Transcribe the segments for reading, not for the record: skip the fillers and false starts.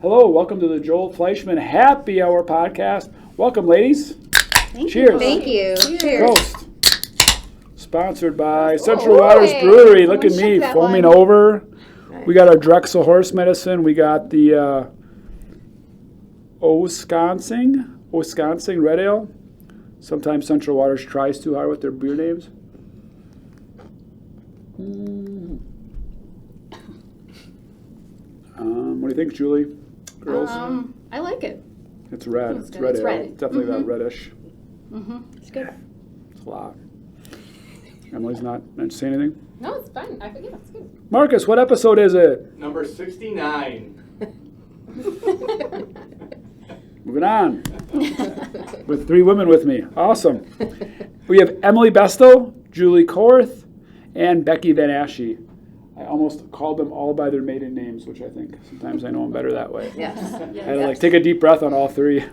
Hello, welcome to the Joel Fleischman Happy Hour podcast. Welcome, ladies. Thank Cheers. You. Thank you. Cheers. Toast. Sponsored by Central Waters Brewery. Look at me foaming over. Nice. We got our Drexel horse medicine. We got the Wisconsin Red Ale. Sometimes Central Waters tries too hard with their beer names. What do you think, Julie? Girls? I like it. It's red. It's red it's ale. red. It's definitely that reddish. It's good. It's a lot. Emily's not saying anything? No, it's fine. I think it's good. Marcus, what episode is it? Number 69. Moving on. With 3 women with me. Awesome. We have Emily Bestul, Julie Korth, and Becky Vanassche. I almost called them all by their maiden names, which I think sometimes I know them better that way. Yes. I had to take a deep breath on all 3. Yeah.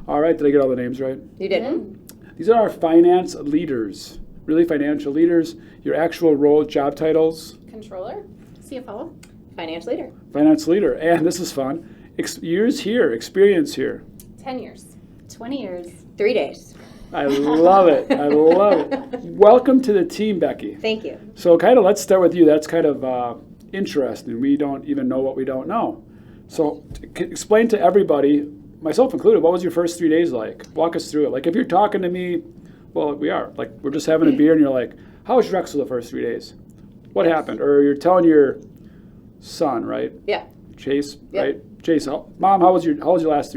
All right, did I get all the names right? You did. These are our finance leaders, really financial leaders. Your actual role, job titles. Controller, CFO, Finance leader. Finance leader, and this is fun. Years here, experience here. 10 years. 20 years. 3 days. I love it. I love it. Welcome to the team, Becky. Thank you. So let's start with you. That's kind of interesting. We don't even know what we don't know. So explain to everybody, myself included, what was your first 3 days like? Walk us through it. Like if you're talking to me, well, we are. Like we're just having a beer and you're like, how was Drexel the first 3 days? What happened? Or you're telling your son, right? Yeah. Chase, right? Chase, Mom, how was your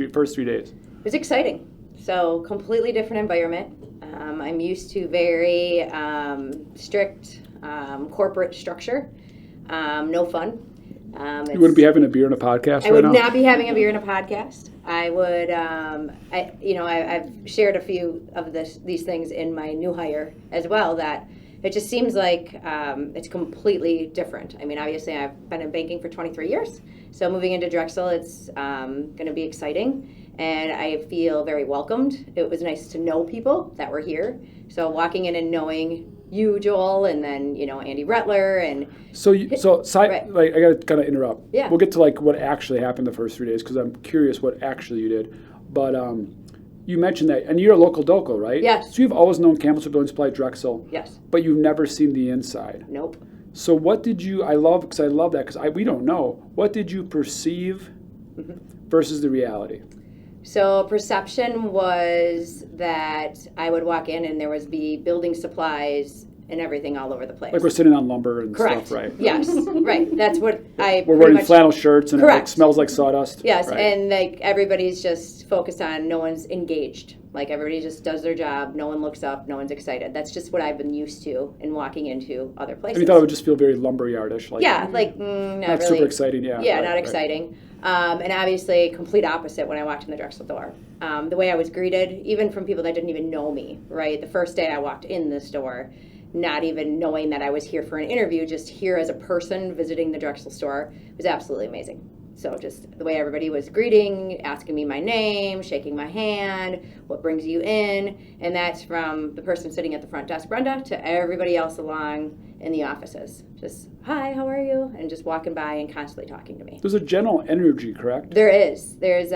first 3 days? It was exciting. So completely different environment. I'm used to very strict corporate structure. No fun. You wouldn't be having a beer in a podcast I would not be having a beer in a podcast. I would, I've shared a few of these things in my new hire as well, that it just seems like it's completely different. I mean, obviously I've been in banking for 23 years, so moving into Drexel, it's going to be exciting. And I feel very welcomed. It was nice to know people that were here. So walking in and knowing you, Joel, and then Andy Rettler, and right. Like I got to kind of interrupt. Yeah. We'll get to like what actually happened the first 3 days because I'm curious what actually you did. But you mentioned that, and you're a local doco, right? Yes. So you've always known Campbell's Building Supply, Drexel. Yes. But you've never seen the inside. Nope. So what did you? I love that because we don't know. What did you perceive versus the reality? So perception was that I would walk in and there would be building supplies and everything all over the place. Like we're sitting on lumber and Correct. stuff, right? Yes, right. That's what We're wearing flannel shirts and it Correct. smells like sawdust. Yes, right. and like everybody's just focused on, no one's engaged. Like everybody just does their job, no one looks up, no one's excited. That's just what I've been used to in walking into other places. And you thought it would just feel very lumberyardish, like not really. super exciting, yeah. Yeah, right, not exciting. And obviously, complete opposite when I walked in the Drexel door. The way I was greeted, even from people that didn't even know me, right? The first day I walked in this door, not even knowing that I was here for an interview, just here as a person visiting the Drexel store, was absolutely amazing. So just the way everybody was greeting, asking me my name, shaking my hand, what brings you in, and that's from the person sitting at the front desk, Brenda, to everybody else along in the offices. Just, hi, how are you? And just walking by and constantly talking to me. There's a general energy, correct? There is. There's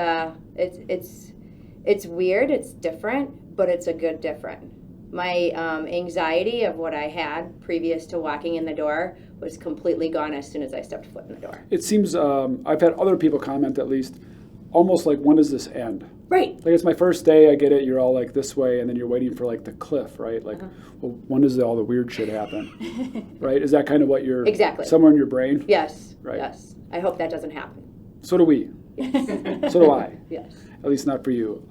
it's weird, it's different, but it's a good different. My anxiety of what I had previous to walking in the door was completely gone as soon as I stepped foot in the door. It seems, I've had other people comment at least, almost like, when does this end? Right. Like, it's my first day, I get it, you're all like this way, and then you're waiting for like the cliff, right? Like, well, when does all the weird shit happen? Right? Is that kind of what you're, Exactly. somewhere in your brain? Yes. Right. Yes. I hope that doesn't happen. So do we. So do I. Yes. At least not for you.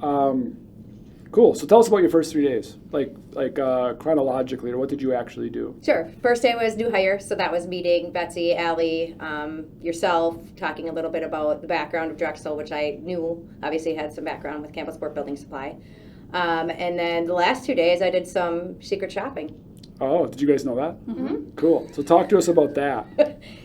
Cool. So tell us about your first 3 days, like chronologically, or what did you actually do? Sure. First day was new hire, so that was meeting Betsy, Allie, yourself, talking a little bit about the background of Drexel, which I knew obviously had some background with Campbell's Building Supply. And then the last 2 days, I did some secret shopping. Oh, did you guys know that? Mm-hmm. Cool. So talk to us about that.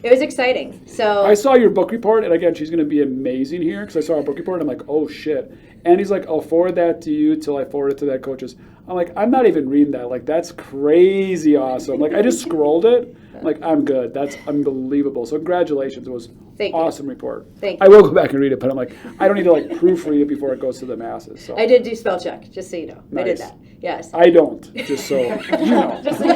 It was exciting. So I saw your book report, and again, she's going to be amazing here because I saw her book report. And I'm like, oh shit. And he's like, I'll forward that to you till I forward it to that coaches. I'm like, I'm not even reading that. Like, that's crazy awesome. Like, I just scrolled it, I'm like, I'm good. That's unbelievable. So congratulations. It was Thank you. awesome report. Thank I will go back and read it, but I'm like, I don't need to like proofread it before it goes to the masses. So I did do spell check, just so you know. I did Nice. that. Yes. I don't, just so you know. Just so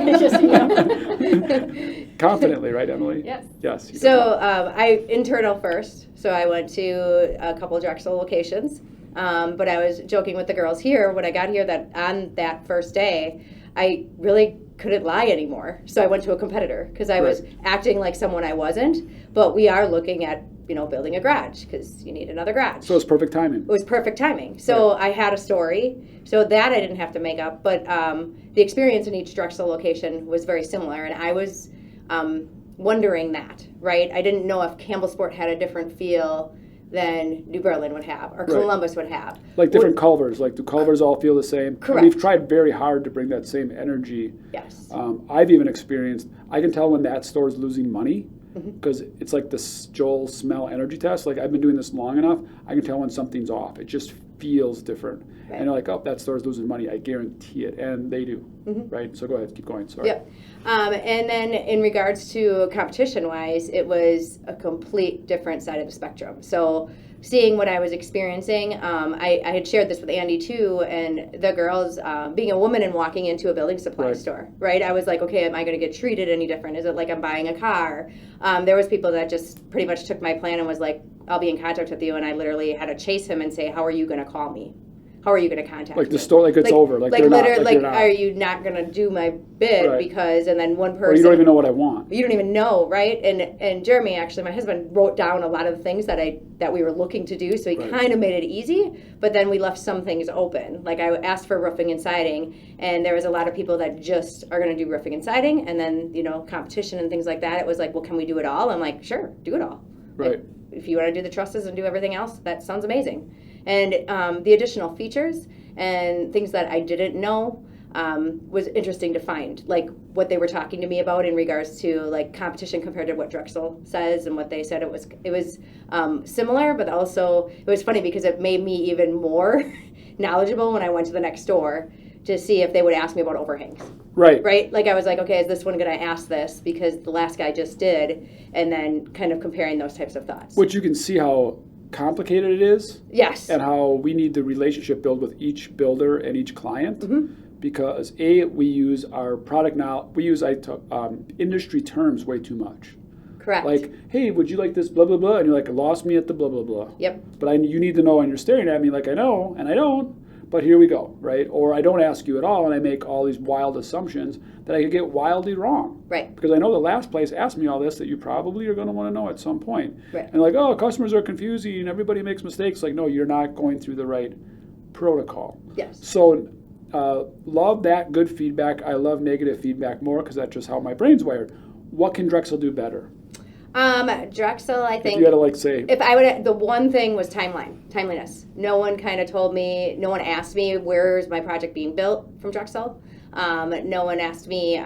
you know. Confidently, right, Emily? Yes. Yes. You So I internal first. So I went to a couple Drexel locations. But I was joking with the girls here when I got here that on that first day, I really couldn't lie anymore. So I went to a competitor because I was acting like someone I wasn't. But we are looking at, building a garage because you need another garage. So it's perfect timing. It was perfect timing. So I had a story. So that I didn't have to make up. But the experience in each Drexel location was very similar. And I was wondering that, right? I didn't know if Campbellsport had a different feel than New Berlin would have or Columbus would have. Like different culvers. Like do culvers all feel the same? Correct. We've tried very hard to bring that same energy. Yes. I've even experienced, I can tell when that store is losing money because it's like this Joel smell energy test. Like I've been doing this long enough, I can tell when something's off. It just feels different. Right. And you're like, oh, that store's losing money. I guarantee it. And they do. Right? So go ahead, keep going. Sorry. Yep. And then in regards to competition-wise, it was a complete different side of the spectrum. So seeing what I was experiencing, I had shared this with Andy too, and the girls, being a woman and walking into a building supply store, right? I was like, okay, am I going to get treated any different? Is it like I'm buying a car? There was people that just pretty much took my plan and was like, I'll be in contact with you, and I literally had to chase him and say, how are you going to call me? How are you going to contact Like me? the store, like it's over. Like they're not. literally, Like, you're not. are you not going to do my bid Right. because, and then one person. Or you don't even know what I want. You don't even know, right? And Jeremy, actually, my husband wrote down a lot of the things that we were looking to do, so he kind of made it easy. But then we left some things open. Like I asked for roofing and siding, and there was a lot of people that just are going to do roofing and siding, and then competition and things like that. It was like, well, can we do it all? I'm like, sure, do it all. Right. Like, if you want to do the trusses and do everything else, that sounds amazing. And the additional features and things that I didn't know was interesting to find, like what they were talking to me about in regards to like competition compared to what Drexel says and what they said. It was similar, but also it was funny because it made me even more knowledgeable when I went to the next store to see if they would ask me about overhangs. Right? Like I was like, okay, is this one going to ask this because the last guy just did, and then kind of comparing those types of thoughts. Which you can see how complicated it is. Yes. And how we need the relationship build with each builder and each client. Because we use our product now, we use industry terms way too much. Correct. Like, hey, would you like this blah, blah, blah? And you're like, lost me at the blah, blah, blah. Yep. But you need to know, and you're staring at me like I know, and I don't. But here we go, right? Or I don't ask you at all, and I make all these wild assumptions that I could get wildly wrong. Right. Because I know the last place asked me all this that you probably are going to want to know at some point. Right. And like, oh, customers are confusing, everybody makes mistakes. Like, no, you're not going through the right protocol. Yes. So love that good feedback. I love negative feedback more because that's just how my brain's wired. What can Drexel do better? Drexel, I think. If you had to like say. If I would, the one thing was timeliness. No one kind of told me, no one asked me, where's my project being built from Drexel? No one asked me,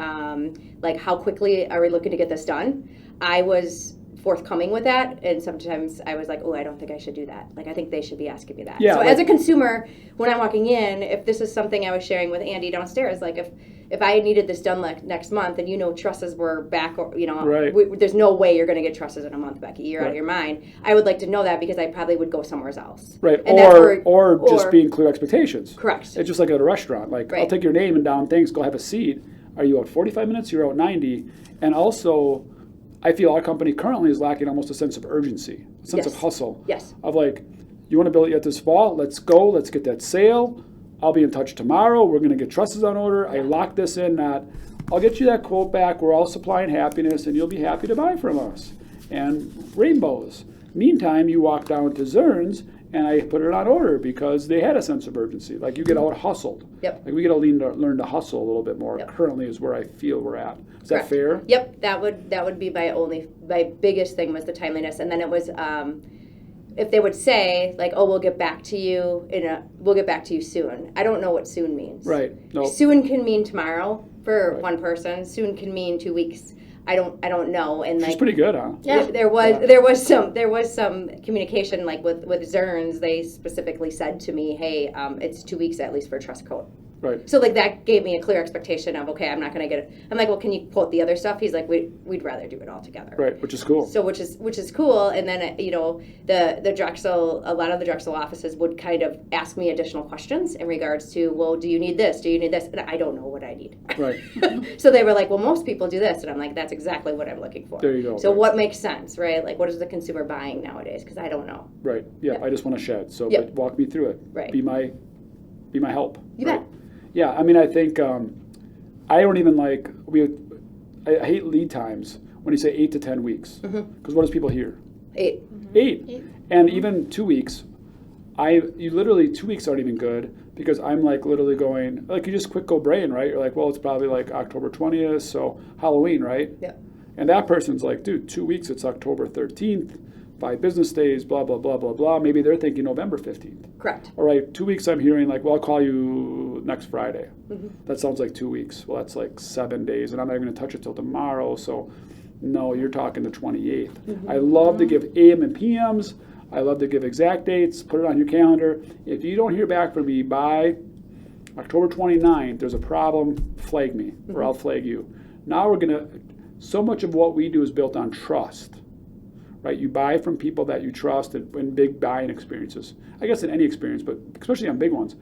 like, how quickly are we looking to get this done? I was forthcoming with that, and sometimes I was like, oh, I don't think I should do that. Like, I think they should be asking me that. Yeah, so like, as a consumer, when I'm walking in, if this is something I was sharing with Andy downstairs, like if I needed this done next month and trusses were back, or right. There's no way you're going to get trusses in a month, Becky. You're out of your mind. I would like to know that because I probably would go somewhere else. Right. And or just being clear expectations. Correct. It's just like at a restaurant. Like, I'll take your name and down things, go have a seat. Are you out 45 minutes? You're out 90. And also, I feel our company currently is lacking almost a sense of urgency, a sense of hustle. Yes. Of like, you want to build it yet this fall? Let's go. Let's get that sale. I'll be in touch tomorrow. We're going to get trusses on order. I lock this in. Not, I'll get you that quote back. We're all supplying happiness, and you'll be happy to buy from us. And rainbows. Meantime, you walk down to Zern's, and I put it on order because they had a sense of urgency. Like, you get out hustled. Yep. Like, we got to learn to hustle a little bit more. Yep. Currently is where I feel we're at. Is Correct. that fair? Yep. That would be my biggest thing was the timeliness, and then it was if they would say like, oh, we'll get back to you soon. I don't know what soon means. Right. No. Soon can mean tomorrow for one person. Soon can mean 2 weeks. I don't know. And She's pretty good, huh? Yeah. There was some communication like with Zern's. They specifically said to me, hey, it's 2 weeks at least for a trust quote. Right. So like that gave me a clear expectation of, okay, I'm not going to get it. I'm like, well, can you quote the other stuff? He's like, we'd rather do it all together. Right, which is cool. So which is cool. And then the Drexel, a lot of the Drexel offices would kind of ask me additional questions in regards to, well, do you need this? Do you need this? And I don't know what I need. Right. So they were like, well, most people do this, and I'm like, that's exactly what I'm looking for. There you go. So right. what makes sense, right? Like, what is the consumer buying nowadays? Because I don't know. Right. Yeah. Yep. I just want to shed. So Yep. but walk me through it. Right. Be my help. You right? bet. Yeah. I mean, I think I don't even like I hate lead times when you say 8 to 10 weeks because what does people hear? 8. 8. And even 2 weeks. You literally 2 weeks aren't even good because I'm like literally going like you just quick go brain, right? You're like, well, it's probably like October 20th, so Halloween, right? Yeah. And that person's like, dude, 2 weeks, it's October 13th, 5 business days, blah, blah, blah, blah, blah. Maybe they're thinking November 15th. Correct. All right, 2 weeks I'm hearing like, well, I'll call you next Friday. That sounds like 2 weeks. Well, that's like 7 days, and I'm not even going to touch it till tomorrow. So, no, you're talking the 28th. I love to give AM and PMs. I love to give exact dates. Put it on your calendar. If you don't hear back from me by October 29th, there's a problem, flag me, or I'll flag you. Now so much of what we do is built on trust. Right, you buy from people that you trust in big buying experiences. I guess in any experience, but especially on big ones.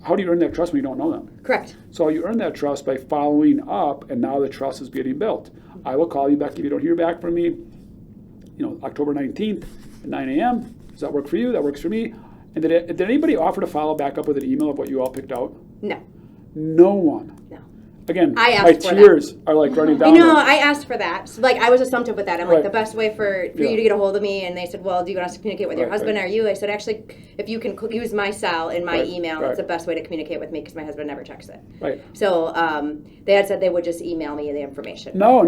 How do you earn that trust when you don't know them? Correct. So you earn that trust by following up, and now the trust is getting built. I will call you back if you don't hear back from me. October 19th at 9 a.m. Does that work for you? That works for me. And did anybody offer to follow back up with an email of what you all picked out? No. No one. No. Again, I my asked for tears are like running down. I asked for that. So, like, I was assumptive with that. I'm Right. like, the best way for Yeah. you to get a hold of me, and they said, well, do you want us to communicate with your Right, husband right. or you? I said, actually, if you can use my cell in my Right, email, right. that's the best way to communicate with me because my husband never checks it. Right. So they had said they would just email me the information. No.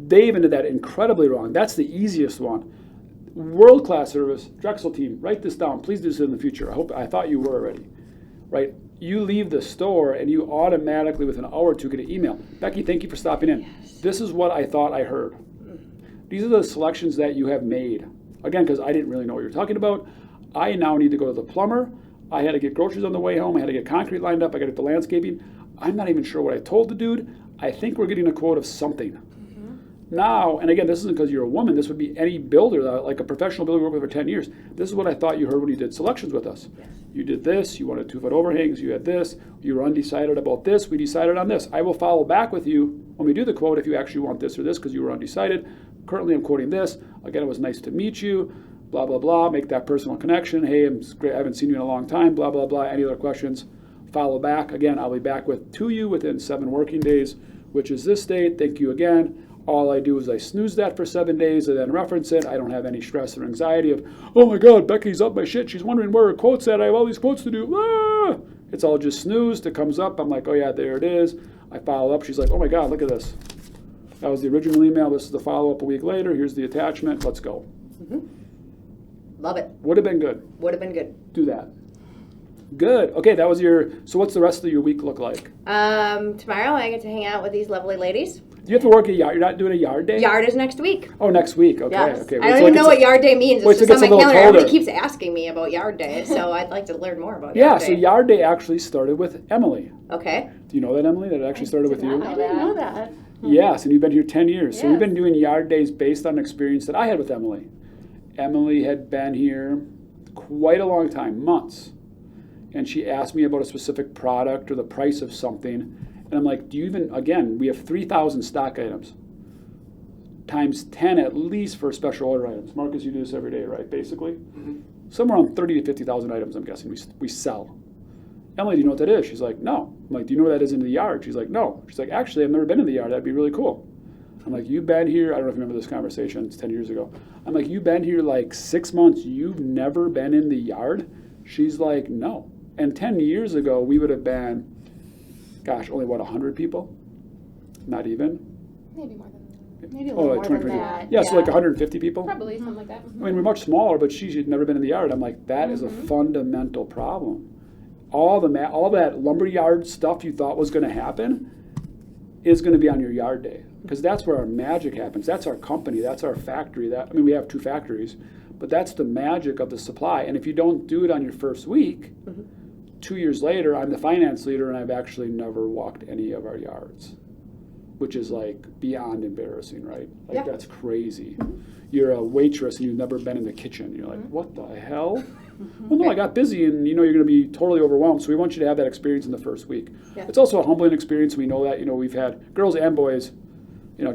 They even did that incredibly wrong. That's the easiest one. World-class service, Drexel team, write this down. Please do this in the future. I thought you were already. Right? You leave the store and you automatically, within an hour or two, get an email. Becky, thank you for stopping in. Yes. This is what I thought I heard. These are the selections that you have made. Again, because I didn't really know what you were talking about. I now need to go to the plumber. I had to get groceries on the way home. I had to get concrete lined up. I got to get the landscaping. I'm not even sure what I told the dude. I think we're getting a quote of something. Now, and again, this isn't because you're a woman. This would be any builder, like a professional builder we worked with for 10 years. This is what I thought you heard when you did selections with us. Yes. You did this. You wanted 2-foot overhangs. You had this. You were undecided about this. We decided on this. I will follow back with you when we do the quote if you actually want this or this because you were undecided. Currently, I'm quoting this. Again, it was nice to meet you. Blah, blah, blah. Make that personal connection. Hey, it's great. I haven't seen you in a long time. Blah, blah, blah. Any other questions? Follow back. Again, I'll be back to you within 7 working days, which is this date. Thank you again. All I do is I snooze that for 7 days and then reference it. I don't have any stress or anxiety of, oh my God, Becky's up my shit. She's wondering where her quote's at. I have all these quotes to do. Ah! It's all just snoozed. It comes up. I'm like, oh yeah, there it is. I follow up. She's like, oh my God, look at this. That was the original email. This is the follow-up a week later. Here's the attachment. Let's go. Love it. Would have been good. Would have been good. Do that. Good. Okay, that was so what's the rest of your week look like? Tomorrow I get to hang out with these lovely ladies. Do you have to work a yard? You're not doing a yard day? Yard is next week. Oh, next week. Okay. Yes. Okay. I don't even know what yard day means. wait It's till just it on gets my a little calendar. colder. Everybody keeps asking me about yard day, so I'd like to learn more about Yeah, yard day. so yard day actually started with Emily. Okay. Do you know that, Emily? That it actually started with you? I didn't know that. Yes, and you've been here 10 years. So we've Yes. been doing yard days based on an experience that I had with Emily. Emily had been here quite a long time, months. And she asked me about a specific product or the price of something. And I'm like, again, we have 3,000 stock items. Times 10 at least for special order items. Marcus, you do this every day, right, basically? Somewhere around 30 to 50,000 items, I'm guessing, we sell. Emily, do you know what that is? She's like, no. I'm like, do you know where that is in the yard? She's like, no. She's like, actually, I've never been in the yard. That'd be really cool. I'm like, you've been here, I don't know if you remember this conversation, it's 10 years ago. I'm like, you've been here like 6 months, you've never been in the yard? She's like, no. And 10 years ago, we would have been, gosh, only what, 100 people? Not even? Maybe more than that. Maybe a Oh, little like more 20, than that. Yeah, so like 150 people? Probably something like that. I mean, we're much smaller, but she had never been in the yard. I'm like, that is a fundamental problem. All that lumberyard stuff you thought was going to happen is going to be on your yard day, because that's where our magic happens. That's our company. That's our factory. We have 2 factories, but that's the magic of the supply. And if you don't do it on your first week, 2 years later, I'm the finance leader, and I've actually never walked any of our yards, which is like beyond embarrassing, right? Like Yeah. that's crazy. You're a waitress and you've never been in the kitchen. You're like, what the hell? Well, no, I got busy, and you're going to be totally overwhelmed. So we want you to have that experience in the first week. Yeah. It's also a humbling experience. We know that. We've had girls and boys,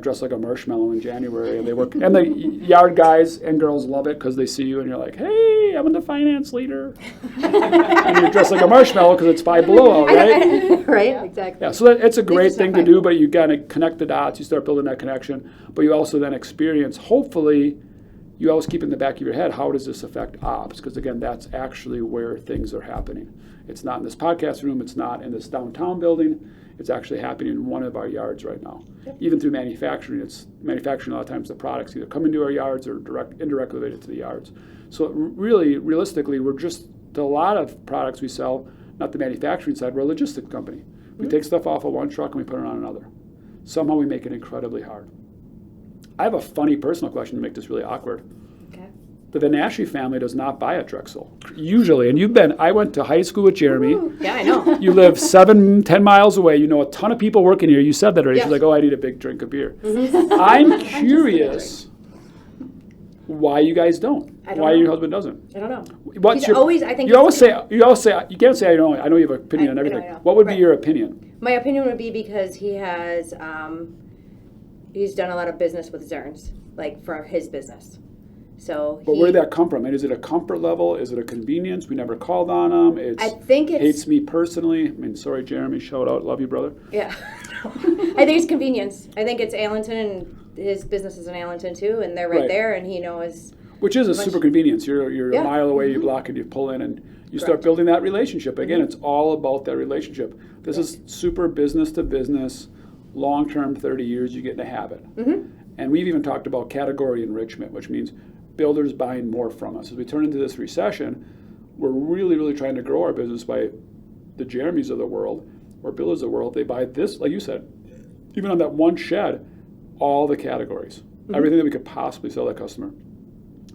dressed like a marshmallow in January, and they work. And the yard guys and girls love it because they see you, and you're like, hey, I'm the finance leader. And you're dressed like a marshmallow because it's 5 below out, right? Right, exactly. Yeah, so it's a great just thing not to do, but you got to connect the dots. You start building that connection, but you also then experience, hopefully, you always keep in the back of your head, how does this affect ops? Because again, that's actually where things are happening. It's not in this podcast room. It's not in this downtown building. It's actually happening in one of our yards right now. Yep. Even through manufacturing, it's manufacturing a lot of times the products either come into our yards or indirectly related to the yards. So really, realistically, we're just, a lot of products we sell, not the manufacturing side, we're a logistics company. We take stuff off of one truck and we put it on another. Somehow we make it incredibly hard. I have a funny personal question to make this really awkward. Okay. The Vanassche family does not buy at Drexel, usually. And I went to high school with Jeremy. Ooh, yeah, I know. You live 7-10 miles away. You know a ton of people working here. You said that already. Yes. She's like, oh, I need a big drink of beer. I'm curious why you guys don't. I don't Why know. your husband doesn't. I don't know. What's He's your, always, I think you always it's- say, you can't say I don't know. I know you have an opinion on I know, everything. I know. What would be Right. your opinion? My opinion would be because he has, he's done a lot of business with Zerns, like for his business. So But where did that come from? And is it a comfort level? Is it a convenience? We never called on him. I think it's hates me personally. I mean, sorry, Jeremy. Shout out. Love you, brother. Yeah. I think it's convenience. I think it's Allenton, and his business is in Allenton too, and they're right there, and he knows. Which is a super convenience. You're Yeah. a mile away, you block and you pull in, and you start Correct. building that relationship. Again, it's all about that relationship. This is super business to business, long-term, 30 years, you get in a habit. And we've even talked about category enrichment, which means builders buying more from us. As we turn into this recession, we're really, really trying to grow our business by the Jeremys of the world, or builders of the world. They buy this, like you said, even on that one shed, all the categories, everything that we could possibly sell that customer.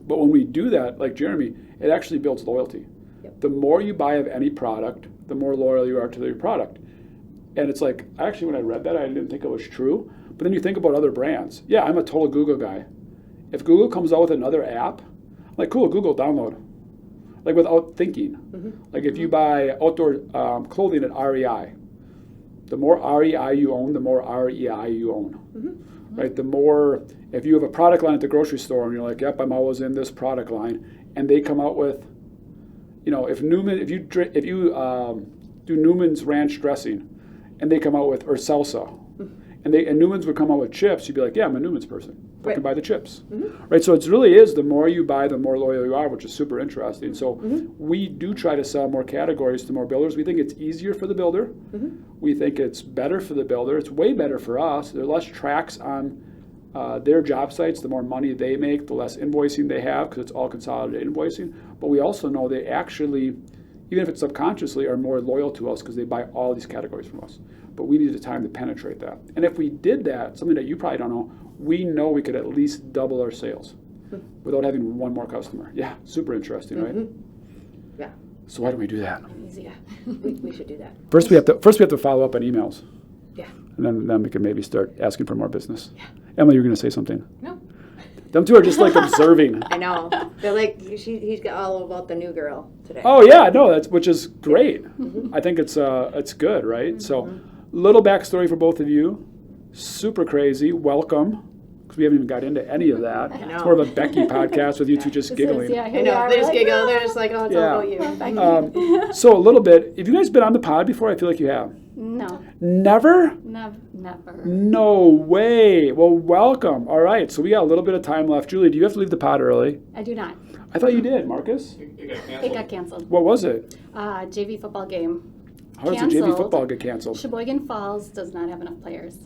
But when we do that, like Jeremy, it actually builds loyalty. Yep. The more you buy of any product, the more loyal you are to your product. And it's like, actually, when I read that, I didn't think it was true. But then you think about other brands. Yeah, I'm a total Google guy. If Google comes out with another app, I'm like, cool, Google, download. Like without thinking. Like if you buy outdoor clothing at REI, the more REI you own, the more REI you own. Right? The more, if you have a product line at the grocery store and you're like, yep, I'm always in this product line, and they come out with, if you do Newman's ranch dressing, and they come out with, or salsa, and Newman's would come out with chips, you'd be like, yeah, I'm a Newman's person. I Right. can buy the chips. Right? So it really is, the more you buy, the more loyal you are, which is super interesting. So we do try to sell more categories to more builders. We think it's easier for the builder. We think it's better for the builder. It's way better for us. There are less tracks on their job sites. The more money they make, the less invoicing they have, because it's all consolidated invoicing. But we also know they actually, even if it's subconsciously, are more loyal to us because they buy all these categories from us. But we need the time to penetrate that. And if we did that, something that you probably don't know, we know we could at least double our sales without having one more customer. Yeah, super interesting, right? Yeah. So why don't we do that? Yeah. We should do that. First we have to follow up on emails. Yeah. And then we can maybe start asking for more business. Yeah. Emily, you're going to say something. No. Them two are just like observing. I know. They're like, he's got all about the new girl today. Oh yeah, no, which is great. I think it's good, right? So, little backstory for both of you. Super crazy. Welcome. Because we haven't even got into any of that. know. It's more of a Becky podcast with you two just giggling. Yeah, I here we know. are. They just We're like, giggle. They're just like, oh, it's all Yeah. about you. So a little bit. Have you guys been on the pod before? I feel like you have. No, Never? never. No way. Well, welcome. All right. So we got a little bit of time left. Julie, do you have to leave the pod early? I do not. I thought you did, Marcus. It got canceled. What was it? JV football game. How does a JV Canceled. football get canceled? Sheboygan Falls does not have enough players.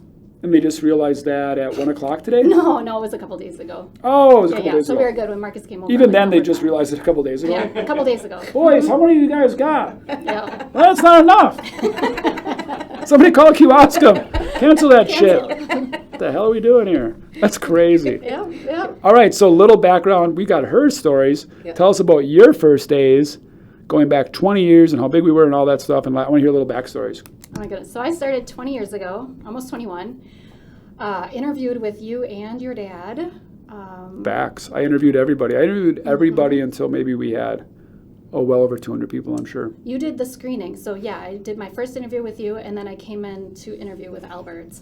And they just realized that at 1 o'clock today? No, it was a couple days ago. Oh, it was a couple Yeah, days so ago. we were good when Marcus came over. Even like, then, no, they we're just not. realized it a couple days ago. Yeah, a couple days ago. Boys, how many of you guys got? Yeah. Well, that's not enough. Somebody call Kiosk-em. Cancel that shit. What the hell are we doing here? That's crazy. Yeah. All right, so little background. We got her stories. Yeah. Tell us about your first days. going back 20 years and how big we were and all that stuff. And I want to hear little backstories. Oh my goodness. So I started 20 years ago, almost 21. Interviewed with you and your dad. Facts. I interviewed everybody. I interviewed everybody until maybe we had, well over 200 people, I'm sure. You did the screening. So yeah, I did my first interview with you, and then I came in to interview with Albert.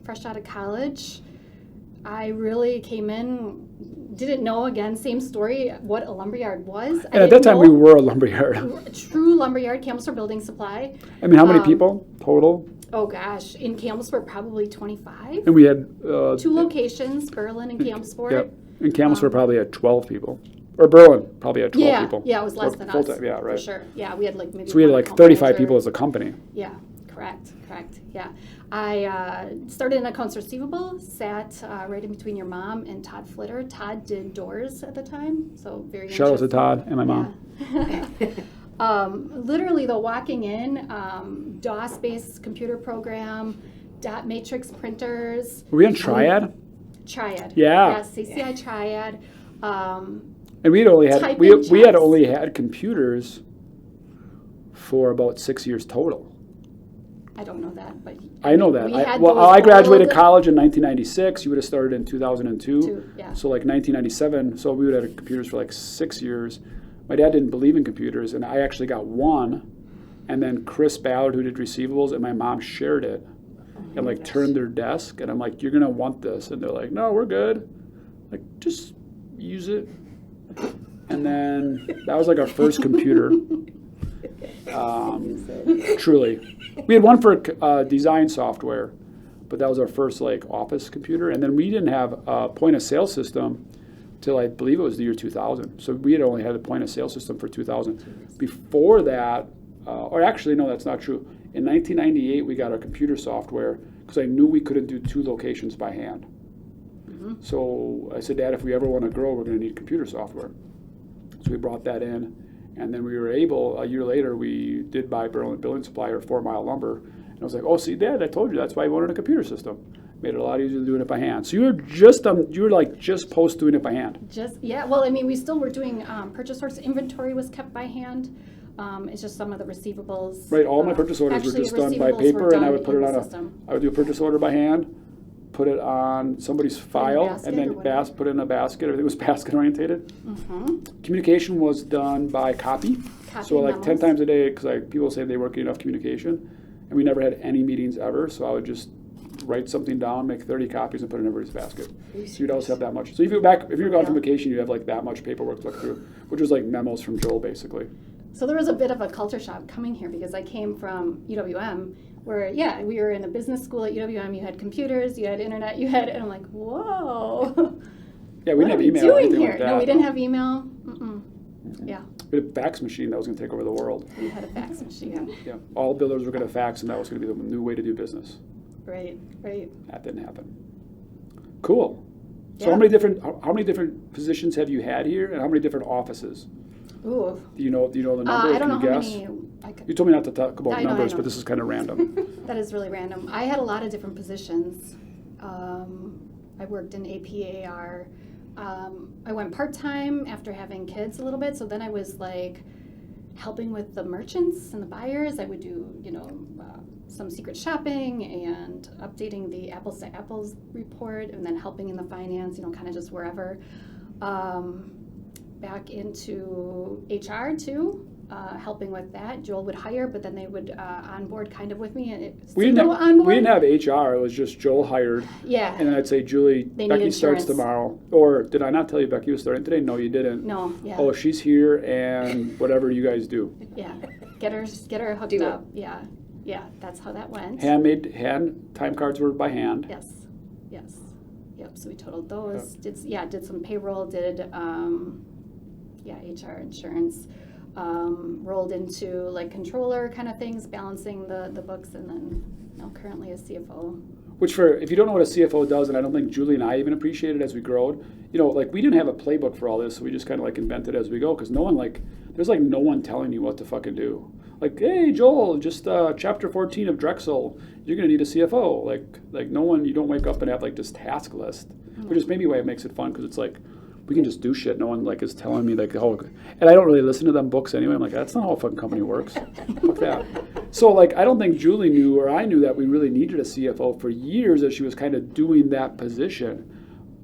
Fresh out of college, I really came in, didn't know, again, same story, what a lumberyard was. And at that time, we were a lumberyard. True lumberyard, Campbellsburg Building Supply. I mean, how many people total? Oh gosh, in Campbellsburg, probably 25. And we had 2 locations, Berlin and Campbellsburg. Yep. And Campbellsburg probably had 12 people. Or Berlin probably had 12 people. Yeah, it was less than us. Full-time, yeah, right. For sure. Yeah, we had like maybe. So we had like 35 people as a company. Yeah, correct. Yeah. I started in accounts receivable, sat right in between your mom and Todd Flitter. Todd did doors at the time, so very Shout out to Todd and my mom. Yeah. Literally, though, walking in, DOS-based computer program, dot matrix printers. Were we on Triad? Triad. Yeah. Yes, CCI Triad. And we had only had computers for about 6 years total. I don't know that, but I know that. I graduated college in 1996. You would have started in 2002. Yeah. So like 1997. So we would have had computers for like 6 years. My dad didn't believe in computers, and I actually got one. And then Chris Ballard, who did receivables, and my mom shared it and like turned their desk. And I'm like, you're going to want this. And they're like, no, we're good. Like, just use it. And then that was like our first computer. Truly. We had one for design software, but that was our first like office computer. And then we didn't have a point of sale system till I believe it was the year 2000. So we had only had a point of sale system for 2000. Before that, or actually, no, that's not true. In 1998, we got our computer software because I knew we couldn't do 2 locations by hand. So I said, Dad, if we ever want to grow, we're going to need computer software. So we brought that in, and then we were able, a year later, we did buy Berlin Building Supply or 4 Mile Lumber. And I was like, oh, see, Dad, I told you that's why I wanted a computer system. Made it a lot easier than doing it by hand. So you were like just post doing it by hand. Well, I mean, we still were doing purchase orders. Inventory was kept by hand. It's just some of the receivables. Right, all my purchase orders were just done by paper, and I would put it on I would do a purchase order by hand, put it on somebody's file, and then put it in a basket. Everything was basket orientated. Communication was done by copy. So like memos. 10 times a day, because people say they weren't getting enough communication, and we never had any meetings ever. So I would just write something down, make 30 copies, and put it in everybody's basket. So you'd always have that much. So if you're going on vacation, you have like that much paperwork to look through, which was like memos from Joel, basically. So there was a bit of a culture shock coming here because I came from UWM, where we were in a business school at UWM. You had computers, you had internet, and I'm like, whoa. Yeah, we didn't have email. What are we doing here? No, we didn't have email. Yeah. We had a fax machine that was going to take over the world. We had a fax machine. Yeah. All builders were going to fax, and that was going to be the new way to do business. Right. That didn't happen. Cool. So how many different positions have you had here, and how many different offices? Ooh. Do you know the number? I don't know Can you how guess? many. You told me not to talk about numbers, but this is kind of random. That is really random. I had a lot of different positions. I worked in APAR. I went part-time after having kids a little bit, so then I was like helping with the merchants and the buyers. I would do, some secret shopping and updating the apples to apples report, and then helping in the finance, kind of just wherever. Back into HR too, helping with that. Joel would hire, but then they would onboard kind of with me. And we didn't have HR. It was just Joel hired. Yeah. And then I'd say, Julie, Becky starts tomorrow. Or did I not tell you Becky was starting today? No, you didn't. No. Yeah. Oh, she's here, and whatever you guys do. Yeah. Get her hooked up. Yeah. Yeah. That's how that went. Hand time cards were by hand. Yes. Yep. So we totaled those. Did some payroll. Did HR, insurance, rolled into like controller kind of things, balancing the books, and then now currently a CFO. Which if you don't know what a CFO does, and I don't think Julie and I even appreciate it as we growed, like we didn't have a playbook for all this, so we just kind of like invented as we go, because there's like no one telling you what to fucking do. Like, hey, Joel, just chapter 14 of Drexel, you're going to need a CFO. Like no one, you don't wake up and have like this task list, which is maybe why it makes it fun, because it's like, we can just do shit. No one like is telling me like, oh, and I don't really listen to them books anyway. I'm like, that's not how a fucking company works. Fuck that. So like, I don't think Julie knew or I knew that we really needed a CFO for years as she was kind of doing that position.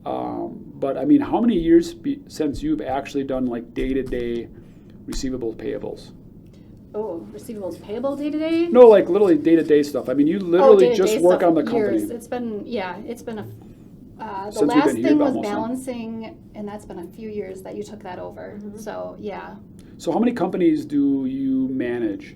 But I mean, how many years since you've actually done like day-to-day receivables, payables? Oh, receivables payable day to day? No, like literally day-to-day stuff. I mean, you literally just work on the company. Years. It's been the Since we've last been here, thing was almost, huh? balancing, and that's been a few years that you took that over. So yeah. So how many companies do you manage?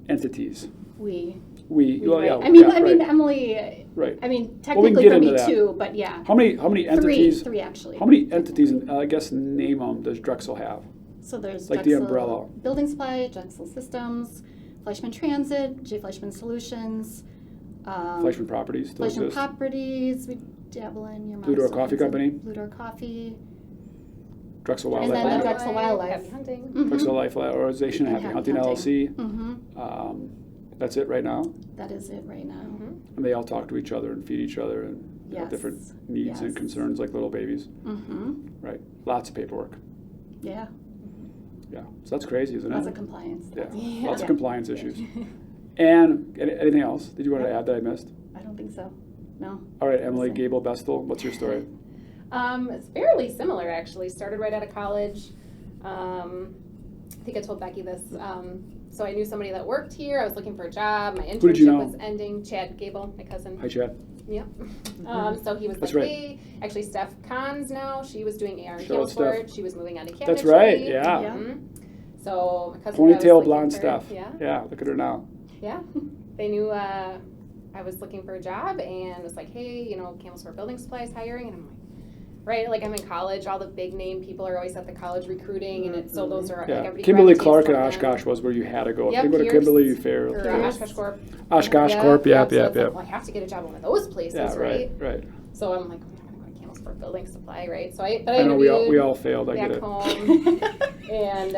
Entities. We Well, yeah. right. I mean, right. Emily. Right. I mean, Well, we can technically get for into me that. too, but yeah. How many entities? Three actually. How many entities? I guess name them. Does Drexel have? So there's Like the Drexel umbrella. Building Supply, Drexel Systems, Fleischman Transit, J. Fleischman Solutions, Fleischman Properties still Fleischman exist. Properties. We dabble in your Blue Door Coffee Company. Blue Door Coffee. Drexel And Wildlife. then the Drexel Wildlife. Happy hunting. Mhm. Drexel Life Organization, And Happy Hunting LLC. Mm-hmm. That's it right now. That is it right now. And they all talk to each other and feed each other and have Yes. different needs and Yes. concerns like little babies. Mm-hmm. Right. Lots of paperwork. Yeah. Yeah. So that's crazy, isn't Lots it? of compliance. Yeah. Yeah. Lots of Yeah. compliance issues. And anything else? Did you want to add that I missed? I don't think so. No. All right, Emily Same. Gable Bestul, what's your story? It's fairly similar, actually. Started right out of college. I think I told Becky this. So I knew somebody that worked here. I was looking for a job. My Who did you internship know? was ending. Chad Gable, my cousin. Hi, Chad. Yep. So he was That's like, right. hey, actually Steph Kahns now. She was doing AR and Shout out Camsport. She was moving on to cabinetry. That's right, yeah. Yeah. So my cousin. I was Ponytail looking blonde for- Steph. Yeah. Yeah, look at her now. Yeah. They knew I was looking for a job and was like, hey, Camsport Building Supplies hiring. And I'm like, right, like I'm in college, all the big name people are always at the college recruiting, and so those are like Yeah. everybody Kimberly gravitates Clark in toward them. Oshkosh was where you had to go. Yep, If you go to Pierce, Kimberly Fair. Or Pierce. Oshkosh Corp. Oshkosh Corp, So yep. it's like, well, I have to get a job at one of those places, Yeah, right? right. So I'm like, I'm going to go to Camsport Building Supply, right? So I I know interviewed we all failed, I get back it. home, and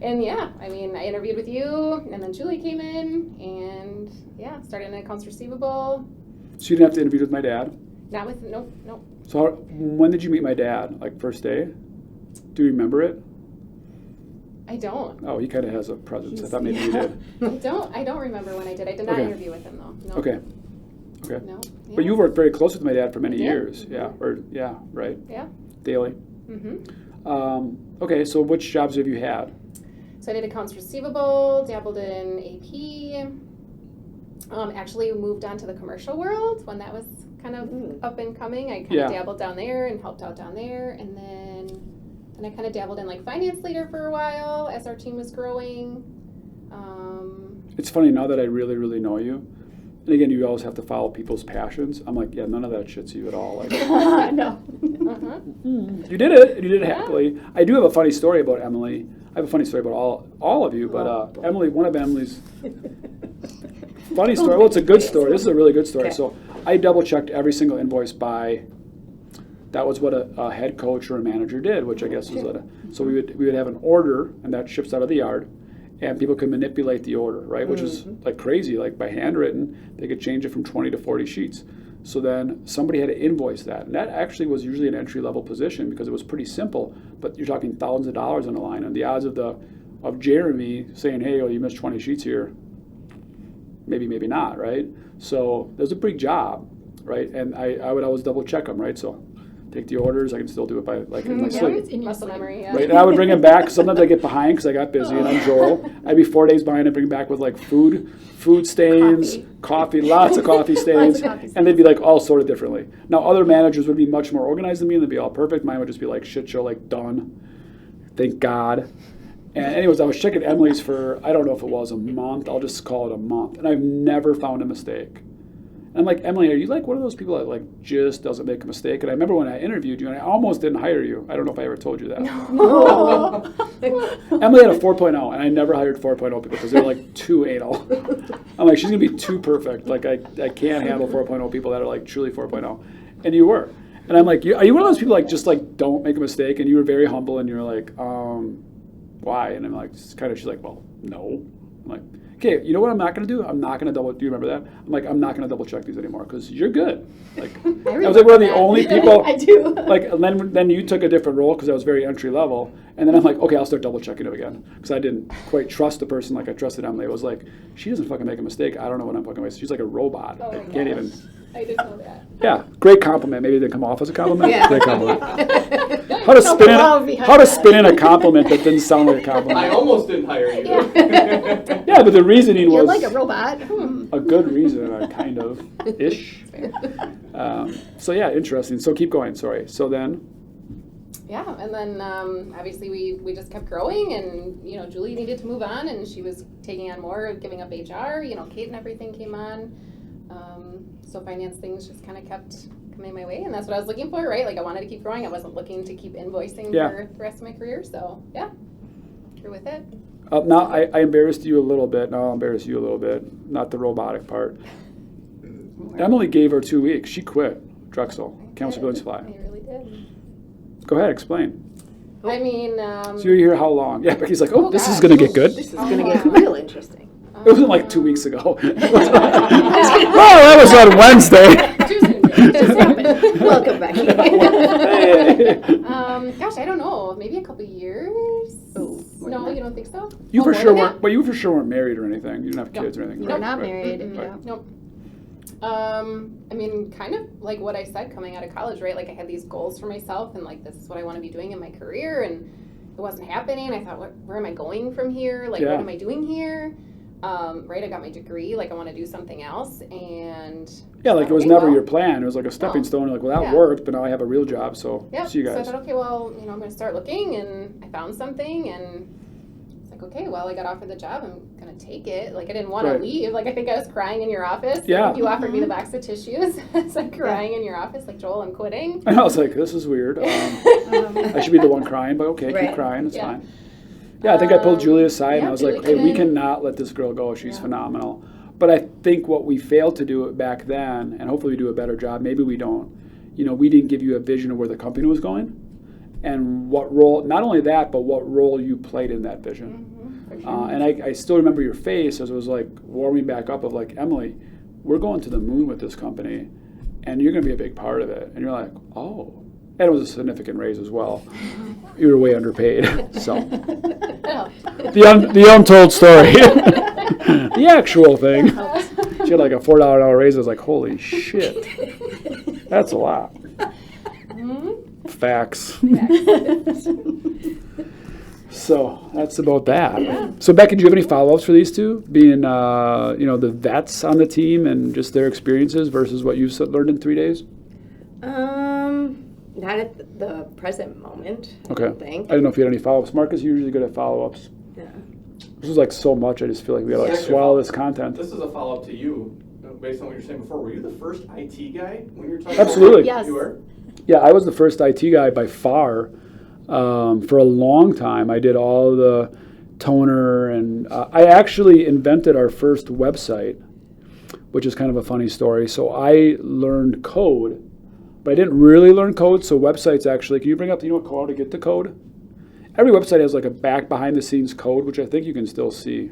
and yeah, I mean, I interviewed with you, and then Julie came in, and yeah, started in accounts receivable. So you didn't have to interview with my dad? Not with no. So when did you meet my dad? Like first day? Do you remember it? I don't. Oh, he kind of has a presence. I thought maybe you did. I don't remember when I did. I did not Okay. interview with him though. No. Okay. No. But you worked very close with my dad for many I did. years. Yeah. Yeah, right? Yeah. Daily. Mm-hmm. Okay, so which jobs have you had? So I did accounts receivable, dabbled in AP. Actually moved on to the commercial world when that was kind of up and coming. I kind Yeah. of dabbled down there and helped out down there, and then I kind of dabbled in like finance leader for a while as our team was growing. It's funny now that I really, really know you. And again, you always have to follow people's passions. I'm like, yeah, none of that shit's you at all. Like, No. Uh-huh. you did it, and you did it happily. I do have a funny story about Emily. I have a funny story about all of you, but Emily, one of Emily's funny story. Well, it's a good story. This is a really good story. Okay. So I double checked every single invoice by. That was what a head coach or a manager did, which I guess was so we would have an order, and that ships out of the yard, and people could manipulate the order, right? Which is like crazy. Like by handwritten, they could change it from 20 to 40 sheets. So then somebody had to invoice that, and that actually was usually an entry level position because it was pretty simple. But you're talking thousands of dollars on the line, and the odds of Jeremy saying, "Hey, you missed 20 sheets here," maybe not, right? So there's a big job, right? And I would always double check them, right? So take the orders. I can still do it by like in my Yeah, sleep. it's in your Muscle sleep. memory. Yeah. Right, and I would bring them back. Sometimes I get behind because I got busy, and I'm Joel. I'd be 4 days behind. I'd bring back with like food stains, coffee, lots of coffee stains, coffee and they'd be like all sorted differently. Now other managers would be much more organized than me, and they'd be all perfect. Mine would just be like shit show, like done. Thank God. And anyways, I was checking Emily's for I don't know if it was a month. I'll just call it a month, and I've never found a mistake. And I'm like, Emily, are you like one of those people that like just doesn't make a mistake? And I remember when I interviewed you, and I almost didn't hire you. I don't know if I ever told you that. Emily had a 4.0, and I never hired 4.0 people because they're like too anal. I'm like, she's gonna be too perfect. Like I can't handle 4.0 people that are like truly 4.0, and you were. And I'm like, are you one of those people like just like don't make a mistake? And you were very humble, and you're like, why? And I'm like, she's like, well, no. I'm like, okay, you know what I'm not going to do? I'm not going to do you remember that? I'm like, I'm not going to double check these anymore because you're good. Like, I was like one of the only people. I do. Like, and then you took a different role because I was very entry level. And then I'm like, okay, I'll start double checking it again because I didn't quite trust the person like I trusted Emily. It was like, she doesn't fucking make a mistake. I don't know what I'm fucking wasting. She's like a robot. Oh I my can't gosh. even. I didn't know that. Yeah, great compliment. Maybe it didn't come off as a compliment. Yeah. Great compliment. How to spin in a compliment that didn't sound like a compliment. I almost didn't hire you. Yeah, but the reasoning You're was like a robot. a good reason, kind of ish. So yeah, interesting. So keep going. Sorry. So then, Yeah, and then obviously we just kept growing, and you know Julie needed to move on, and she was taking on more, giving up HR. You know, Kate and everything came on, so finance things just kind of kept coming my way, and that's what I was looking for, right? Like I wanted to keep growing. I wasn't looking to keep invoicing for the rest of my career, so yeah, through with it. now I embarrassed you a little bit. Now I'll embarrass you a little bit. Not the robotic part. Emily gave her 2 weeks. She quit Drexel, Council Building Supply. I really did. Go ahead, explain. I mean, So you're here how long? Yeah, Becky's like, oh, this is gosh. going to get good. This is going to get real interesting. It wasn't like 2 weeks ago. Oh, that was on Wednesday. Just happened. Welcome, Becky. Gosh, I don't know. Maybe a couple years. Oh, No, you don't think so? You Oh, for more sure than weren't. that? But you for sure weren't married or anything. You didn't have kids or anything. You're right? not Right. married. Right. Yeah. Nope. I mean, kind of like what I said coming out of college, right? Like I had these goals for myself, and like this is what I want to be doing in my career, and it wasn't happening. I thought, where am I going from here? Like, Yeah. what am I doing here? Right? I got my degree. Like, I want to do something else, and Yeah, like it was okay, never well, your plan. It was like a stepping No. stone. You're like, well, that Yeah. worked, but now I have a real job. So Yep. see you So I guys. thought, okay, well, you know, I'm going to start looking, and I found something, and it's like, okay, well, I got offered the job. I'm going to take it. Like, I didn't want Right. to leave. Like, I think I was crying in your office. Yeah. Like, you offered me the box of tissues. I was like crying in your office, like, Joel, I'm quitting. And I was like, this is weird. I should be the one crying, but okay, keep Right. crying. It's Yeah. fine. Yeah, I think I pulled Julie aside and yeah, I was like, Julie hey, came we in. cannot let this girl go. She's Yeah. phenomenal. But I think what we failed to do back then, and hopefully we do a better job, maybe we don't, you know, we didn't give you a vision of where the company was going and what role, not only that, but what role you played in that vision. For sure. And I still remember your face as it was like warming back up of like, Emily, we're going to the moon with this company and you're going to be a big part of it. And you're like, oh. And it was a significant raise as well. You were way underpaid. So Oh. the untold story. The actual thing. She had like a $4 an hour raise. I was like, holy shit. That's a lot. Mhm. Facts. So that's about that. So Becky, do you have any follow-ups for these two? Being, you know, the vets on the team and just their experiences versus what you've learned in 3 days? Not at the present moment. Okay. I don't think. I don't know if you had any follow-ups. Marcus, you're usually good at follow-ups. Yeah. This is like so much. I just feel like we gotta like Actually, swallow this content. This is a follow-up to you, based on what you were saying before. Were you the first IT guy when you were talking? Absolutely. Yes. You were? Yeah, I was the first IT guy by far. For a long time, I did all the toner, and I actually invented our first website, which is kind of a funny story. So I learned code, but I didn't really learn code. So websites actually, can you bring up, you know what, how to get to code? Every website has like a behind the scenes code, which I think you can still see.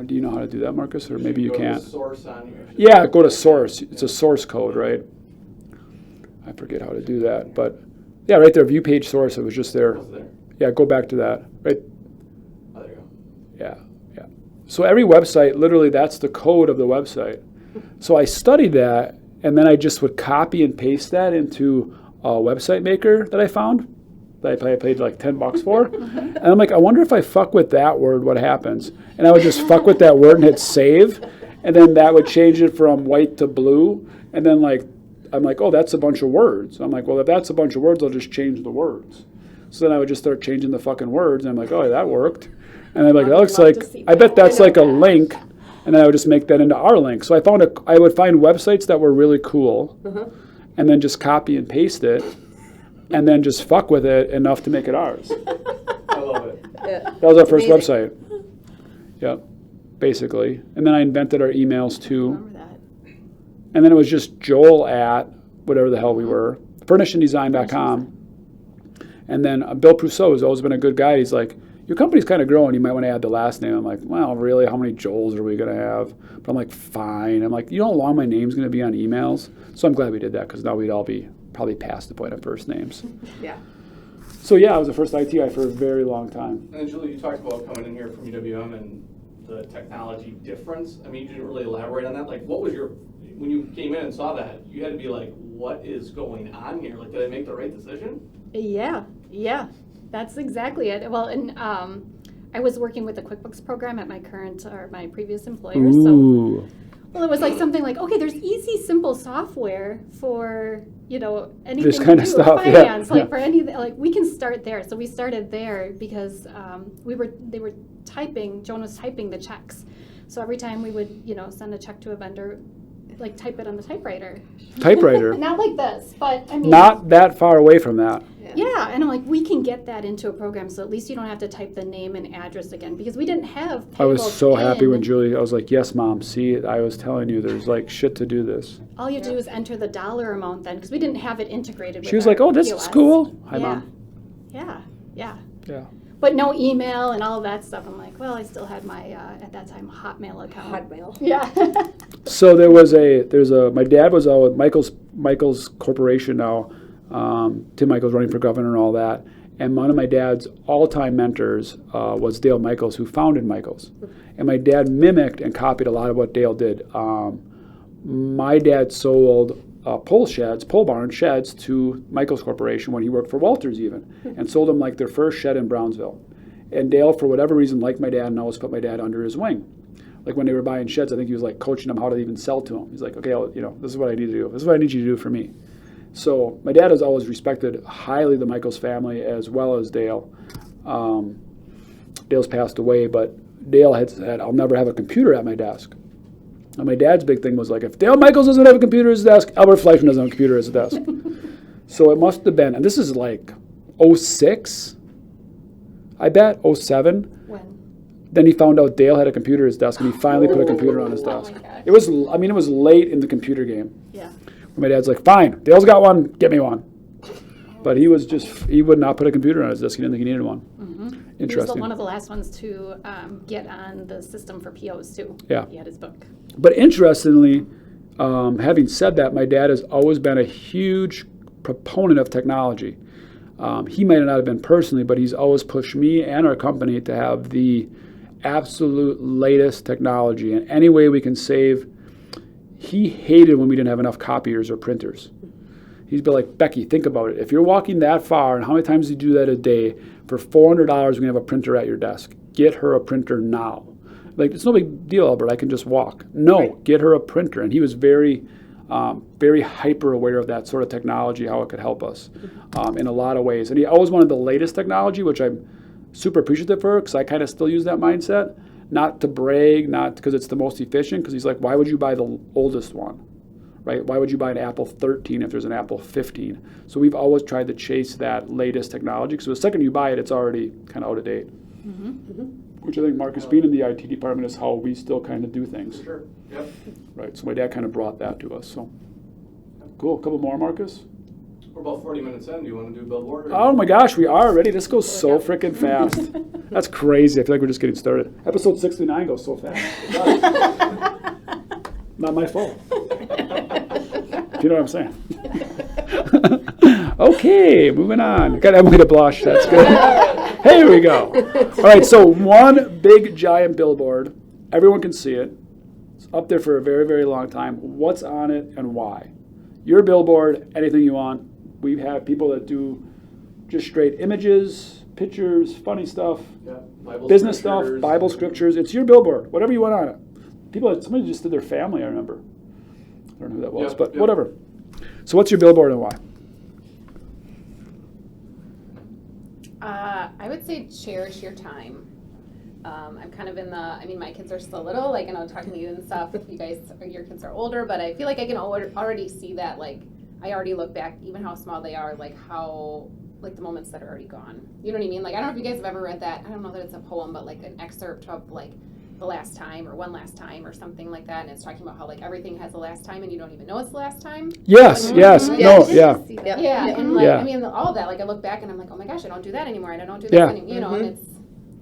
Do you know how to do that, Marcus, or maybe you Go to the can't? source on here. Yeah, go to source. It's a source code, right? I forget how to do that, but yeah, right there, view page source. It was just there. Was there? Yeah, go back to that. Right. Oh, there you go. Yeah, yeah. So every website, literally, that's the code of the website. So I studied that, and then I just would copy and paste that into a website maker that I found that I paid like $10 for. And I'm like, I wonder if I fuck with that word, what happens? And I would just fuck with that word and hit save, and then that would change it from white to blue, and then like, I'm like, oh, that's a bunch of words. I'm like, well, if that's a bunch of words, I'll just change the words. So then I would just start changing the fucking words, and I'm like, oh, that worked. And I'm like, that looks like, I bet that's like a link, and then I would just make that into our link. So I would find websites that were really cool, and then just copy and paste it, and then just fuck with it enough to make it ours. I love it. Yeah. That was our first Amazing. website. Yep, basically. And then I invented our emails too. Remember that. And then it was just Joel at whatever the hell we were, furnishingdesign.com. And then Bill Prousseau has always been a good guy. He's like, your company's kind of growing. You might want to add the last name. I'm like, well, really? How many Joels are we going to have? But I'm like, fine. I'm like, you know how long my name's going to be on emails? So I'm glad we did that because now we'd all be probably past the point of first names. Yeah. So yeah, I was the first IT guy for a very long time. And Julie, you talked about coming in here from UWM and the technology difference. I mean, you didn't really elaborate on that. Like, what was when you came in and saw that, you had to be like, what is going on here? Like, did I make the right decision? Yeah, that's exactly it. Well, and I was working with the QuickBooks program at my previous employer. Ooh. So, well, it was like something like, okay, there's easy, simple software for, anything This kind to of do stuff, with yeah, finance, yeah. for anything, we can start there. So we started there because they were typing, Joan was typing the checks. So every time we would, send a check to a vendor, type it on the typewriter. Typewriter. Not like this, but I mean. Not that far away from that. Yeah, and I'm like, we can get that into a program, so at least you don't have to type the name and address again, because we didn't have I was payrolls so happy when in. I was like, yes, Mom, see, I was telling you there's shit to do this. All you do is enter the dollar amount then, because we didn't have it integrated with She was our like, oh, this POS. is cool. Hi, Yeah. Mom. Yeah. Yeah. But no email and all of that stuff. I'm like, well, I still had my, at that time, Hotmail account. Hotmail. Yeah. So my dad was out with Michael's corporation now. Tim Michael's running for governor and all that. And one of my dad's all-time mentors was Dale Michaels, who founded Michaels. And my dad mimicked and copied a lot of what Dale did. My dad sold pole barn sheds to Michaels Corporation when he worked for Walters even, and sold them their first shed in Brownsville. And Dale, for whatever reason, liked my dad and always put my dad under his wing. Like when they were buying sheds, I think he was coaching them how to even sell to them. He's like, okay, this is what I need to do. This is what I need you to do for me. So my dad has always respected highly the Michaels family as well as Dale. Dale's passed away, but Dale had said, I'll never have a computer at my desk. And my dad's big thing was if Dale Michaels doesn't have a computer at his desk, Albert Fleischman doesn't have a computer at his desk. So it must have been, and this is 06, I bet, 07. When? Then he found out Dale had a computer at his desk, and he finally put a computer on his desk. my gosh. It was late in the computer game. Yeah. My dad's like, fine, Dale's got one, get me one. But he would not put a computer on his desk. He didn't think he needed one. Mm-hmm. Interesting. He was one of the last ones to get on the system for POs too. Yeah. He had his book. But interestingly, having said that, my dad has always been a huge proponent of technology. He might not have been personally, but he's always pushed me and our company to have the absolute latest technology. And any way we can save, he hated when we didn't have enough copiers or printers. He'd be like, Becky, think about it. If you're walking that far, and how many times do you do that a day, for $400, we're going to have a printer at your desk. Get her a printer now. It's no big deal, Albert. I can just walk. No, right. Get her a printer. And he was very, very hyper aware of that sort of technology, how it could help us in a lot of ways. And he always wanted the latest technology, which I'm super appreciative for, because I kind of still use that mindset. Not to brag, not because it's the most efficient, because he's like, why would you buy the oldest one? Right? Why would you buy an Apple 13 if there's an Apple 15? So we've always tried to chase that latest technology, because the second you buy it, it's already kind of out of date. Mm-hmm. Mm-hmm. Which I think, Marcus, being in the IT department is how we still kind of do things. Sure. Yep. Right. So my dad kind of brought that to us. So cool. A couple more, Marcus? We're about 40 minutes in. Do you want to do billboard? Oh my gosh, we are already. This goes so freaking fast. That's crazy. I feel like we're just getting started. Episode 69 goes so fast. Not my fault. Do you know what I'm saying? Okay, moving on. Got Emily to blush. That's good. Here we go. All right, so one big giant billboard. Everyone can see it. It's up there for a very, very long time. What's on it and why? Your billboard, anything you want. We have people that do just straight images, pictures, funny stuff, business stuff, Bible scriptures. It's your billboard, whatever you want on it. Somebody just did their family, I remember. I don't know who that was, but whatever. So what's your billboard and why? I would say cherish your time. I'm kind of in my kids are still little, and I'm talking to you and stuff. Your kids are older, but I feel like I can already see that, I already look back, even how small they are, how, the moments that are already gone. You know what I mean? I don't know if you guys have ever read that. I don't know that it's a poem, but an excerpt of the last time or one last time or something like that, and it's talking about how everything has a last time and you don't even know it's the last time. Yes, yes, no, yeah. Yeah, and all of that, I look back and I'm like, oh my gosh, I don't do that anymore, and I don't do this anymore, and it's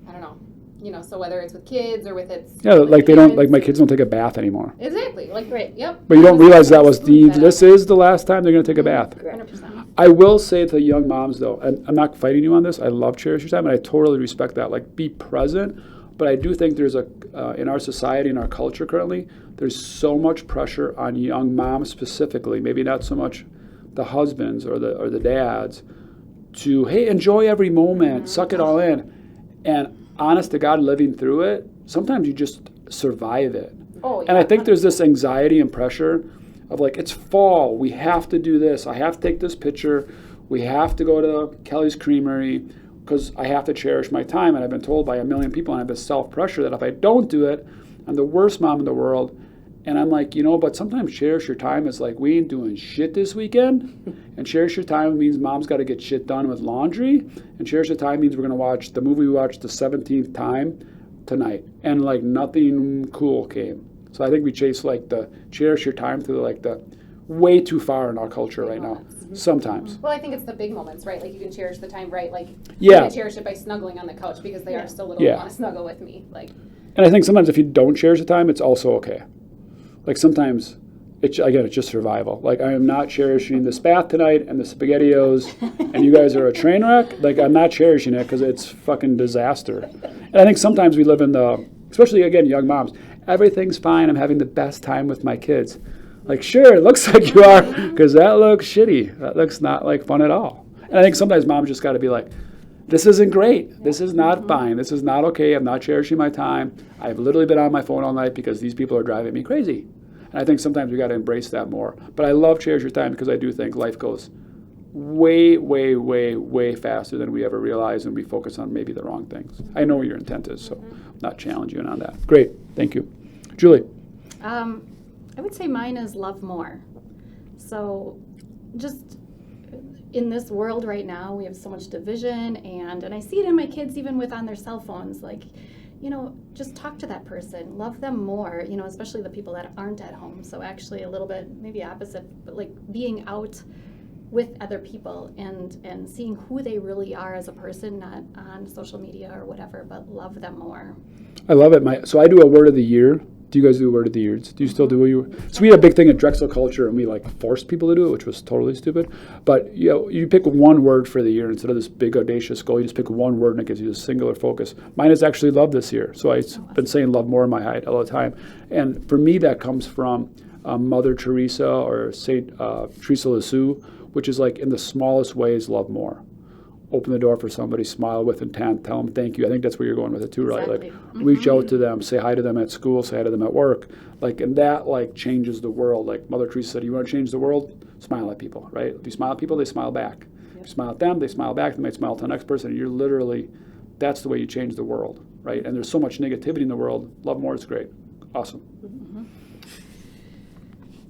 I don't know, you know, so whether it's with kids or with its Yeah, like they don't, parents. like my kids don't take a bath anymore. Exactly, like, Right. yep. But you don't realize that was That. this is the last time they're going to take a bath. 100%. I will say to young moms, though, and I'm not fighting you on this. I love cherish your time, and I totally respect that. Like, be present. But I do think there's in our society, in our culture currently, there's so much pressure on young moms specifically, maybe not so much the husbands or the dads, to, hey, enjoy every moment, suck it all in. And honest to God, living through it, sometimes you just survive it. Oh, yeah. And I think there's this anxiety and pressure of like, it's fall, we have to do this, I have to take this picture, we have to go to Kelly's Creamery because I have to cherish my time. And I've been told by a million people, and I have this self-pressure that if I don't do it, I'm the worst mom in the world. And I'm like, but sometimes cherish your time is like, we ain't doing shit this weekend. And cherish your time means mom's got to get shit done with laundry. And cherish your time means we're going to watch the movie we watched the 17th time tonight. And like nothing cool came. So I think we chase like the cherish your time through like the way too far in our culture right now. Sometimes. Well, I think it's the big moments, right? Like you can cherish the time, right? Like Yeah. you can cherish it by snuggling on the couch because they are still little Yeah. and want to snuggle with me. Like, And I think sometimes if you don't cherish the time, it's also okay. Like sometimes, it's just survival. Like I am not cherishing this bath tonight and the SpaghettiOs, and you guys are a train wreck. Like I'm not cherishing it because it's fucking disaster. And I think sometimes we live in especially again, young moms, everything's fine. I'm having the best time with my kids. Like sure, it looks like you are because that looks shitty. That looks not like fun at all. And I think sometimes moms just got to be like, this isn't great. This is not fine. This is not okay. I'm not cherishing my time. I've literally been on my phone all night because these people are driving me crazy. And I think sometimes we got to embrace that more. But I love cherish your time because I do think life goes way, way, way, way faster than we ever realize, and we focus on maybe the wrong things. I know what your intent is, so I'm not challenging you on that. Great. Thank you. Julie. I would say mine is love more. So just in this world right now, we have so much division, and I see it in my kids even with on their cell phones, like, just talk to that person, love them more, especially the people that aren't at home. So actually a little bit maybe opposite, but like being out with other people and seeing who they really are as a person, not on social media or whatever, but love them more. I love it. So I do a word of the year. Do you guys do a word of the year? Do you still do what you? So we had a big thing in Drexel culture, and we like forced people to do it, which was totally stupid. But you pick one word for the year instead of this big audacious goal. You just pick one word, and it gives you a singular focus. Mine is actually love this year. So I've been saying love more in my head all the time. And for me, that comes from Mother Teresa or Saint Teresa Lisieux, which is like in the smallest ways, love more. Open the door for somebody, smile with intent, tell them thank you. I think that's where you're going with it too, right? Exactly. Like reach out to them, say hi to them at school, say hi to them at work. Like, and that like changes the world. Like Mother Teresa said, you want to change the world? Smile at people, right? If you smile at people, they smile back. If you smile at them, they smile back. They might smile to the next person. You're literally, that's the way you change the world, right? And there's so much negativity in the world. Love more is great. Awesome.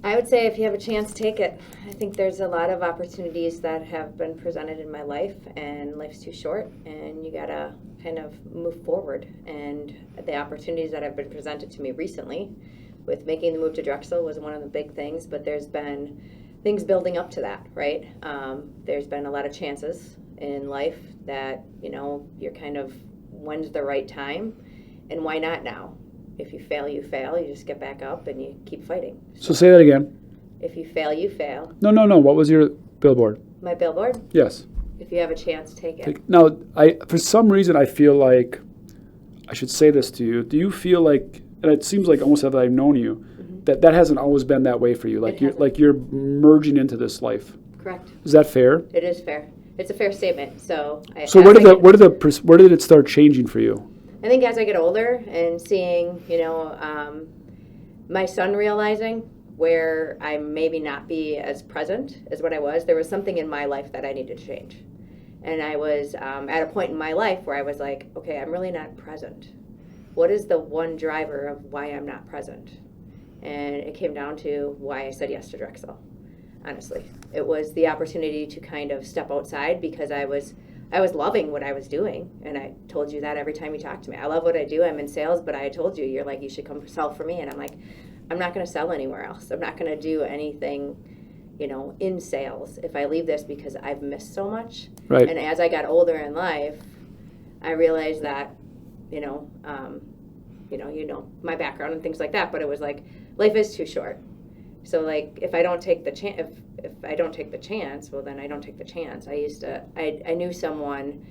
I would say if you have a chance, take it. I think there's a lot of opportunities that have been presented in my life, and life's too short, and you gotta kind of move forward. And the opportunities that have been presented to me recently with making the move to Drexel was one of the big things, but there's been things building up to that, right? There's been a lot of chances in life that, you're kind of, when's the right time, and why not now? If you fail, you fail. You just get back up and you keep fighting. So say that again. If you fail, you fail. No. What was your billboard? My billboard? Yes. If you have a chance, take it. Now, for some reason, I feel like I should say this to you. Do you feel like, and it seems like almost that I've known you, that hasn't always been that way for you? Like you're merging into this life. Correct. Is that fair? It is fair. It's a fair statement. So where did it start changing for you? I think as I get older and seeing, my son realizing where I maybe not be as present as what I was, there was something in my life that I needed to change. And I was at a point in my life where I was like, okay, I'm really not present. What is the one driver of why I'm not present? And it came down to why I said yes to Drexel, honestly. It was the opportunity to kind of step outside because I was loving what I was doing, and I told you that every time you talk to me. I love what I do. I'm in sales, but I told you, you're like, you should come sell for me. And I'm like, I'm not going to sell anywhere else. I'm not going to do anything, in sales if I leave this because I've missed so much. Right. And as I got older in life, I realized that you know, my background and things like that. But it was like, life is too short. So like, if I don't take the chance, if I don't take the chance, well then I don't take the chance. I knew someone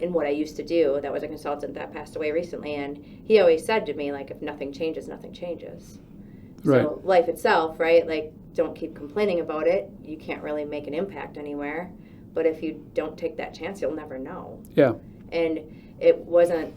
in what I used to do that was a consultant that passed away recently, and he always said to me, like, if nothing changes, nothing changes. Right. So life itself, right? Like, don't keep complaining about it. You can't really make an impact anywhere. But if you don't take that chance, you'll never know. Yeah. And it wasn't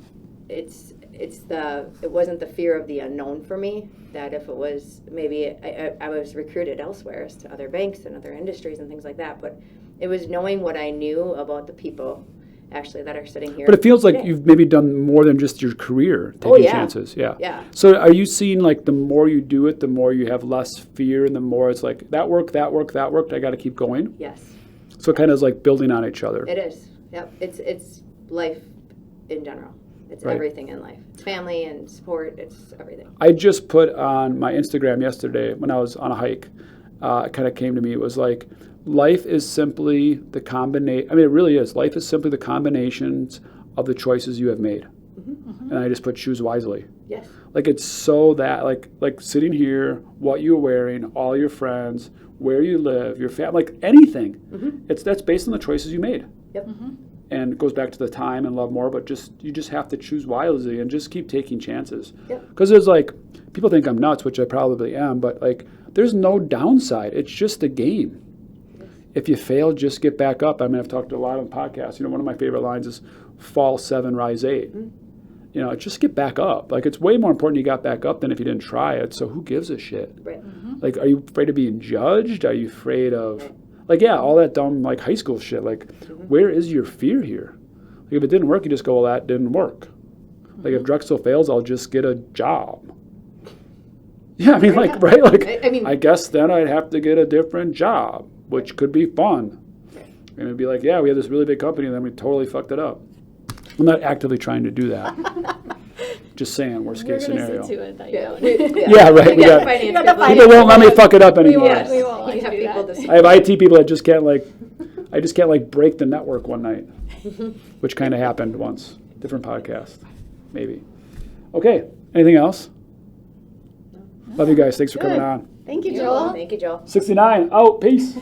the fear of the unknown for me, that if it was, maybe I was recruited elsewhere to other banks and other industries and things like that, but it was knowing what I knew about the people actually that are sitting here. But it feels like today. you've maybe done more than just your career, taking chances. Yeah. Yeah. So are you seeing like the more you do it, the more you have less fear, and the more it's like, that worked, I got to keep going? Yes. So it kind of is like building on each other. It is. Yep. It's life in general. It's Right. everything in life. It's family and support. It's everything. I just put on my Instagram yesterday when I was on a hike. It kind of came to me. It was like, life is simply the combination. I mean, it really is. Life is simply the combinations of the choices you have made. And I just put choose wisely. Yes. Like, it's so that, like sitting here, what you're wearing, all your friends, where you live, your family, like anything. That's based on the choices you made. Yep. And it goes back to the time and love more, but you just have to choose wisely and just keep taking chances. Yep. Because there's like, people think I'm nuts, which I probably am, but like, there's no downside. It's just a game. If you fail, just get back up. I mean, I've talked a lot on podcasts. You know, one of my favorite lines is fall 7, rise 8. You know, just get back up. Like, it's way more important you got back up than if you didn't try it. So who gives a shit? Right. Like, are you afraid of being judged? Are you afraid of, like, yeah, all that dumb, like, high school shit. Like, where is your fear here? Like, if it didn't work, you just go, well, that didn't work. Like, if Drexel fails, I'll just get a job. Yeah, I mean, like, right? Like, I mean, I guess then I'd have to get a different job, which could be fun. And it'd be like, yeah, we had this really big company, and then we totally fucked it up. I'm not actively trying to do that. Just saying, worst case scenario. to it that Yeah. Yeah, right. We We got got, finance got the people. people won't let me fuck it up We anymore. won't. We won't let You you have do people that. to I have IT people that just can't like break the network one night, which kind of happened once. Different podcast, maybe. Okay, anything else? Love you guys. Thanks for coming Good. on. Thank you, You're Joel. welcome. Thank you, Joel. 69, out, peace.